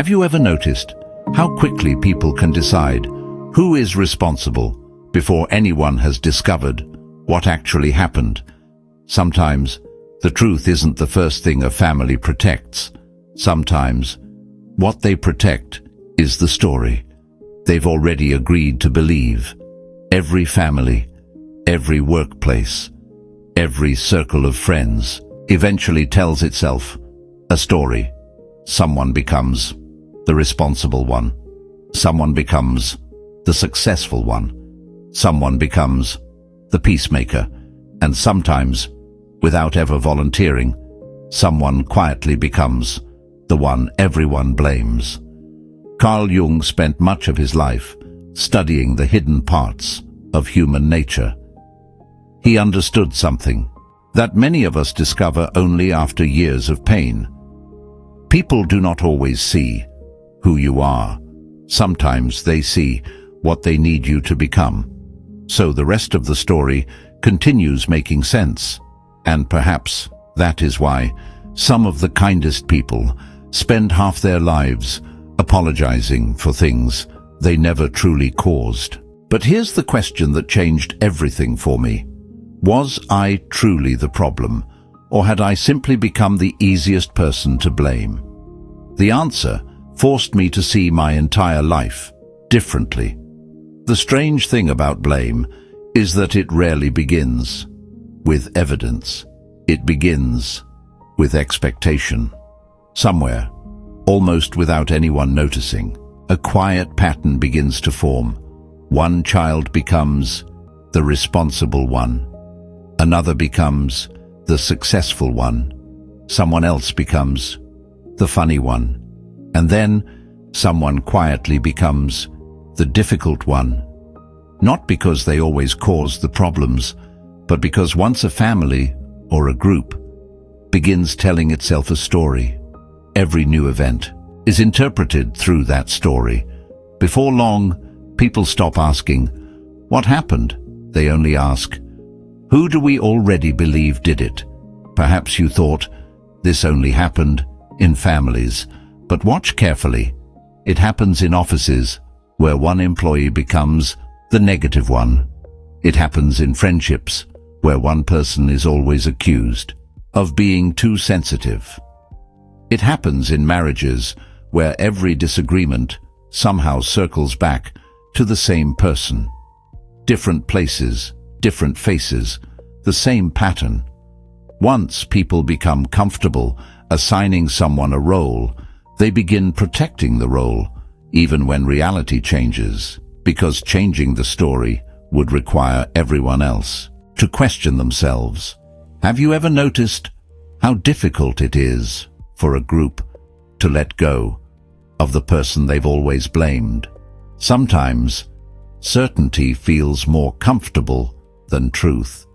Have you ever noticed how quickly people can decide who is responsible before anyone has discovered what actually happened? Sometimes the truth isn't the first thing a family protects. Sometimes what they protect is the story they've already agreed to believe. Every family, every workplace, every circle of friends eventually tells itself a story. Someone becomes the responsible one. Someone becomes the successful one. Someone becomes the peacemaker. And sometimes, without ever volunteering, someone quietly becomes the one everyone blames. Carl Jung spent much of his life studying the hidden parts of human nature. He understood something that many of us discover only after years of pain. People do not always see who you are. Sometimes they see what they need you to become. So the rest of the story continues making sense. And perhaps that is why some of the kindest people spend half their lives apologizing for things they never truly caused. But here's the question that changed everything for me. Was I truly the problem, or had I simply become the easiest person to blame? The answer forced me to see my entire life differently. The strange thing about blame is that it rarely begins with evidence. It begins with expectation. Somewhere, almost without anyone noticing, a quiet pattern begins to form. One child becomes the responsible one. Another becomes the successful one. Someone else becomes the funny one. And then someone quietly becomes the difficult one. Not because they always cause the problems, but because once a family or a group begins telling itself a story, every new event is interpreted through that story. Before long, people stop asking, "What happened?" They only ask, "Who do we already believe did it?" Perhaps you thought this only happened in families, but watch carefully. It happens in offices where one employee becomes the negative one. It happens in friendships where one person is always accused of being too sensitive. It happens in marriages where every disagreement somehow circles back to the same person. Different places, different faces, the same pattern. Once people become comfortable assigning someone a role, they begin protecting the role, even when reality changes, because changing the story would require everyone else to question themselves. Have you ever noticed how difficult it is for a group to let go of the person they've always blamed? Sometimes certainty feels more comfortable than truth.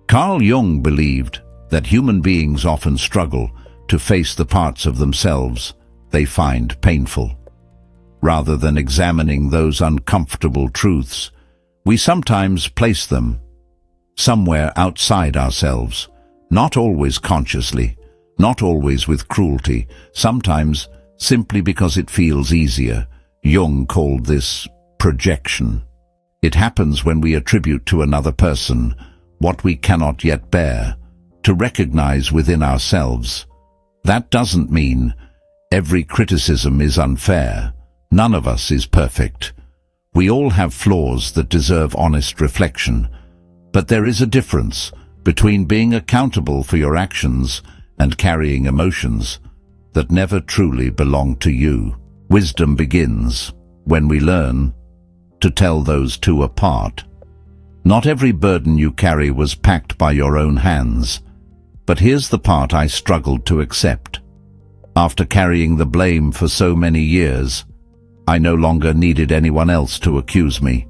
Carl Jung believed that human beings often struggle to face the parts of themselves they find painful. Rather than examining those uncomfortable truths, we sometimes place them somewhere outside ourselves, not always consciously, not always with cruelty, sometimes simply because it feels easier. Jung called this projection. It happens when we attribute to another person what we cannot yet bear to recognize within ourselves. That doesn't mean every criticism is unfair. None of us is perfect. We all have flaws that deserve honest reflection. But there is a difference between being accountable for your actions and carrying emotions that never truly belong to you. Wisdom begins when we learn to tell those two apart. Not every burden you carry was packed by your own hands. But here's the part I struggled to accept. After carrying the blame for so many years, I no longer needed anyone else to accuse me.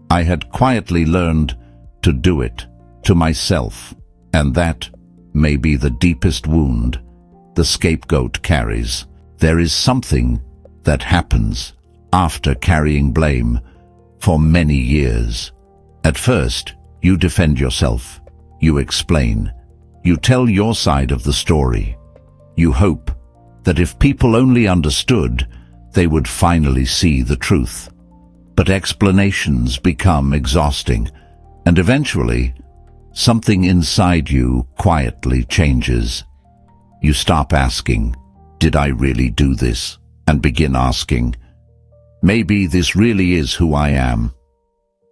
I had quietly learned to do it to myself, and that may be the deepest wound the scapegoat carries. There is something that happens after carrying blame for many years. At first, you defend yourself, you explain, you tell your side of the story. You hope that if people only understood, they would finally see the truth. But explanations become exhausting, and eventually, something inside you quietly changes. You stop asking, "Did I really do this?" and begin asking, "Maybe this really is who I am."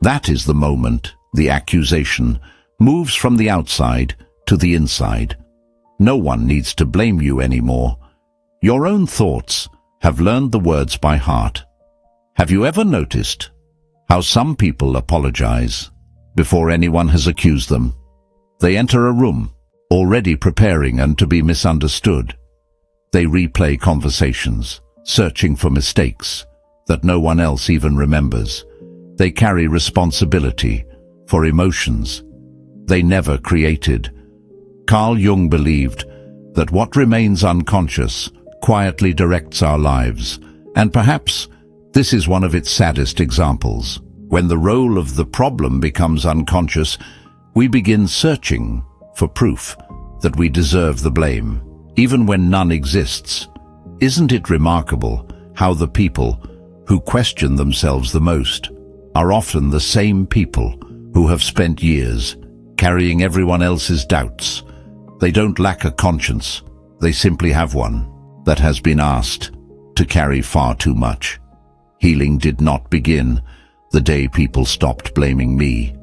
That is the moment the accusation moves from the outside to the inside. No one needs to blame you anymore. Your own thoughts have learned the words by heart. Have you ever noticed how some people apologize before anyone has accused them? They enter a room, already preparing and to be misunderstood. They replay conversations, searching for mistakes that no one else even remembers. They carry responsibility for emotions they never created. Carl Jung believed that what remains unconscious quietly directs our lives, and perhaps this is one of its saddest examples. When the role of the problem becomes unconscious, we begin searching for proof that we deserve the blame, even when none exists. Isn't it remarkable how the people who question themselves the most are often the same people who have spent years carrying everyone else's doubts? They don't lack a conscience, they simply have one that has been asked to carry far too much. Healing did not begin the day people stopped blaming me.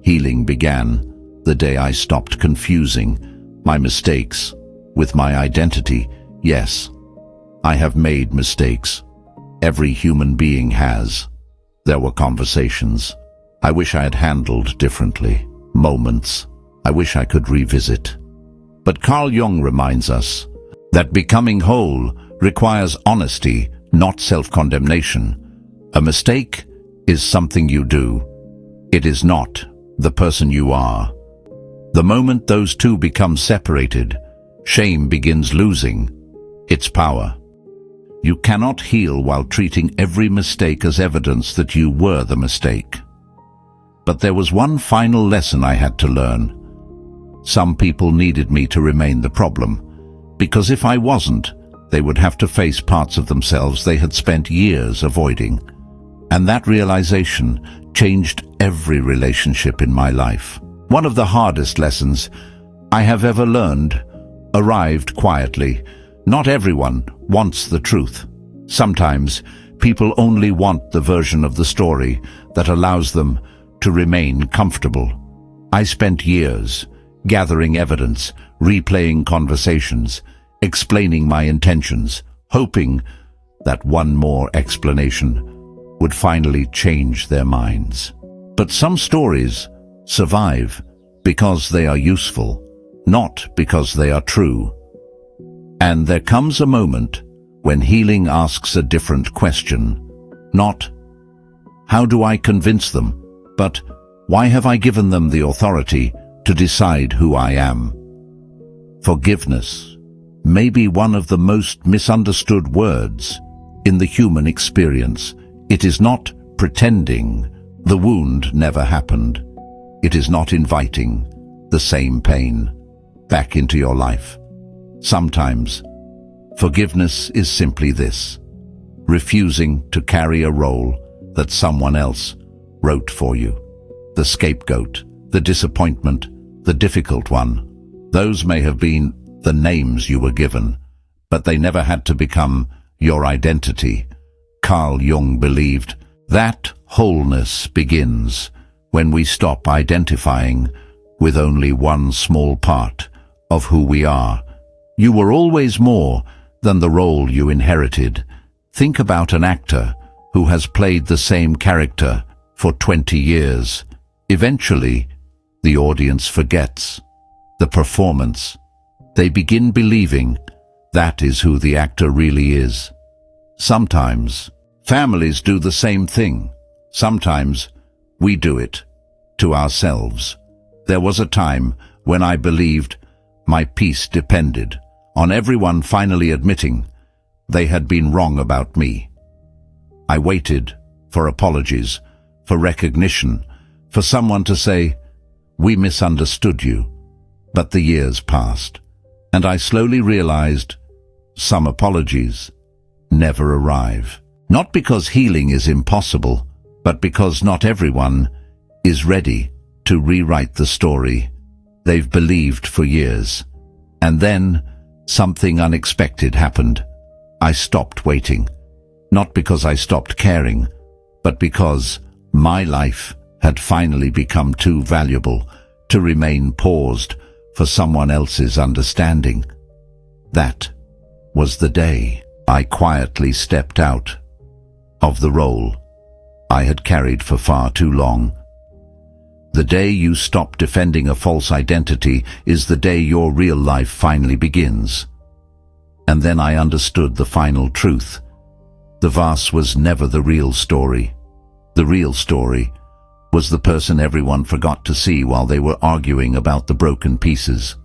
Healing began the day I stopped confusing my mistakes with my identity. Yes, I have made mistakes. Every human being has. There were conversations I wish I had handled differently, moments I wish I could revisit. But Carl Jung reminds us that becoming whole requires honesty, not self-condemnation. A mistake is something you do. It is not the person you are. The moment those two become separated, shame begins losing its power. You cannot heal while treating every mistake as evidence that you were the mistake. But there was one final lesson I had to learn. Some people needed me to remain the problem, because if I wasn't, they would have to face parts of themselves they had spent years avoiding. And that realization changed every relationship in my life. One of the hardest lessons I have ever learned arrived quietly. Not everyone wants the truth. Sometimes people only want the version of the story that allows them to remain comfortable. I spent years gathering evidence, replaying conversations, explaining my intentions, hoping that one more explanation would finally change their minds. But some stories survive because they are useful, not because they are true. And there comes a moment when healing asks a different question. Not, how do I convince them? But, why have I given them the authority to decide who I am? Forgiveness may be one of the most misunderstood words in the human experience. It is not pretending the wound never happened. It is not inviting the same pain back into your life. Sometimes, forgiveness is simply this: refusing to carry a role that someone else wrote for you. The scapegoat, the disappointment, the difficult one. Those may have been the names you were given, but they never had to become your identity. Carl Jung believed that wholeness begins when we stop identifying with only one small part of who we are. You were always more than the role you inherited. Think about an actor who has played the same character for 20 years. Eventually, the audience forgets the performance. They begin believing that is who the actor really is. Sometimes, families do the same thing. Sometimes, we do it to ourselves. There was a time when I believed my peace depended on everyone finally admitting they had been wrong about me. I waited for apologies, for recognition, for someone to say, "We misunderstood you." But the years passed, and I slowly realized some apologies never arrive. Not because healing is impossible, but because not everyone is ready to rewrite the story they've believed for years. And then something unexpected happened. I stopped waiting. Not because I stopped caring, but because my life had finally become too valuable to remain paused for someone else's understanding. That was the day I quietly stepped out of the role I had carried for far too long. The day you stop defending a false identity is the day your real life finally begins. And then I understood the final truth. The vase was never the real story. The real story was the person everyone forgot to see while they were arguing about the broken pieces.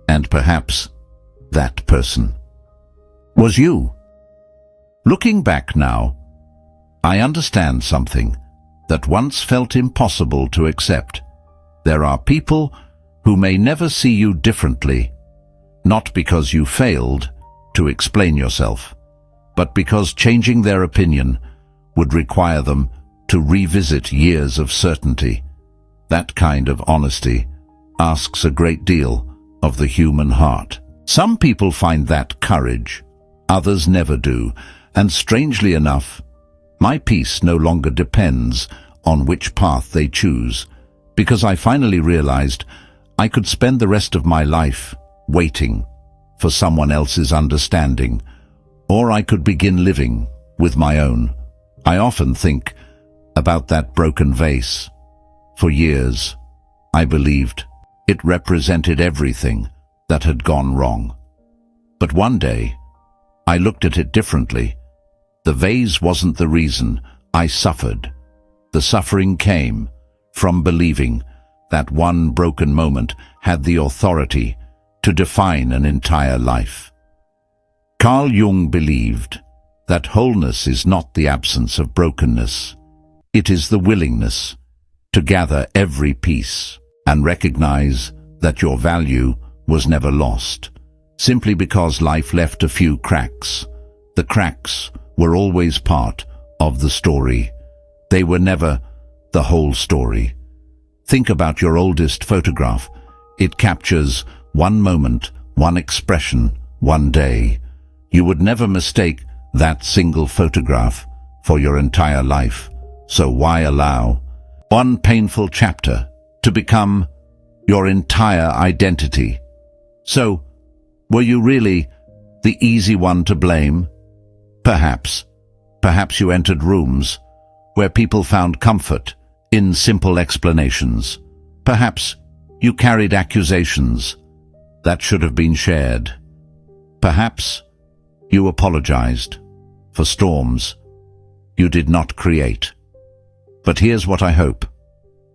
And perhaps that person was you. Looking back now, I understand something that once felt impossible to accept. There are people who may never see you differently, not because you failed to explain yourself, but because changing their opinion would require them to revisit years of certainty. That kind of honesty asks a great deal of the human heart. Some people find that courage, others never do, and strangely enough, my peace no longer depends on which path they choose, because I finally realized I could spend the rest of my life waiting for someone else's understanding, or I could begin living with my own. I often think about that broken vase. For years, I believed it represented everything that had gone wrong. But one day, I looked at it differently. The vase wasn't the reason I suffered. The suffering came from believing that one broken moment had the authority to define an entire life. Carl Jung believed that wholeness is not the absence of brokenness. It is the willingness to gather every piece and recognize that your value was never lost, simply because life left a few cracks. The cracks were always part of the story. They were never the whole story. Think about your oldest photograph. It captures one moment, one expression, one day. You would never mistake that single photograph for your entire life. So why allow one painful chapter to become your entire identity? So, were you really the easy one to blame? Perhaps. Perhaps you entered rooms where people found comfort in simple explanations. Perhaps you carried accusations that should have been shared. Perhaps you apologized for storms you did not create. But here's what I hope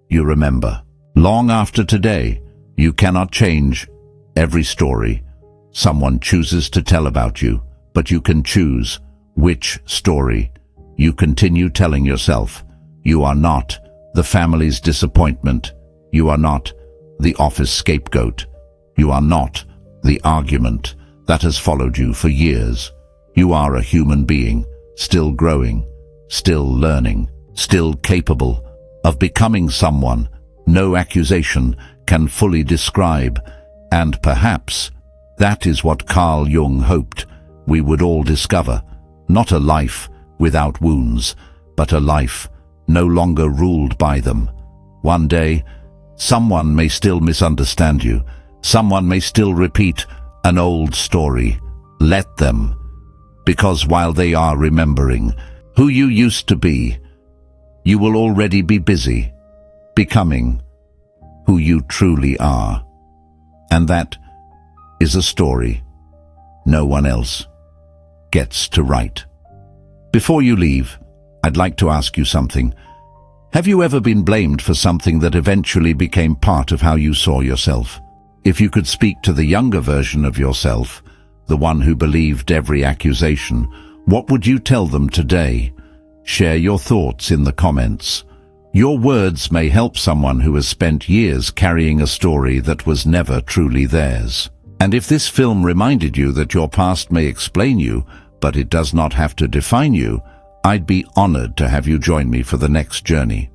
you remember. Long after today, you cannot change every story someone chooses to tell about you, but you can choose which story you continue telling yourself. You are not the family's disappointment. You are not the office scapegoat. You are not the argument that has followed you for years. You are a human being, still growing, still learning, still capable of becoming someone no accusation can fully describe. And perhaps that is what Carl Jung hoped we would all discover. Not a life without wounds, but a life no longer ruled by them. One day, someone may still misunderstand you. Someone may still repeat an old story. Let them. Because while they are remembering who you used to be, you will already be busy becoming who you truly are. And that is a story no one else gets to write. Before you leave, I'd like to ask you something. Have you ever been blamed for something that eventually became part of how you saw yourself? If you could speak to the younger version of yourself, the one who believed every accusation, what would you tell them today? Share your thoughts in the comments. Your words may help someone who has spent years carrying a story that was never truly theirs. And if this film reminded you that your past may explain you, but it does not have to define you. I'd be honored to have you join me for the next journey.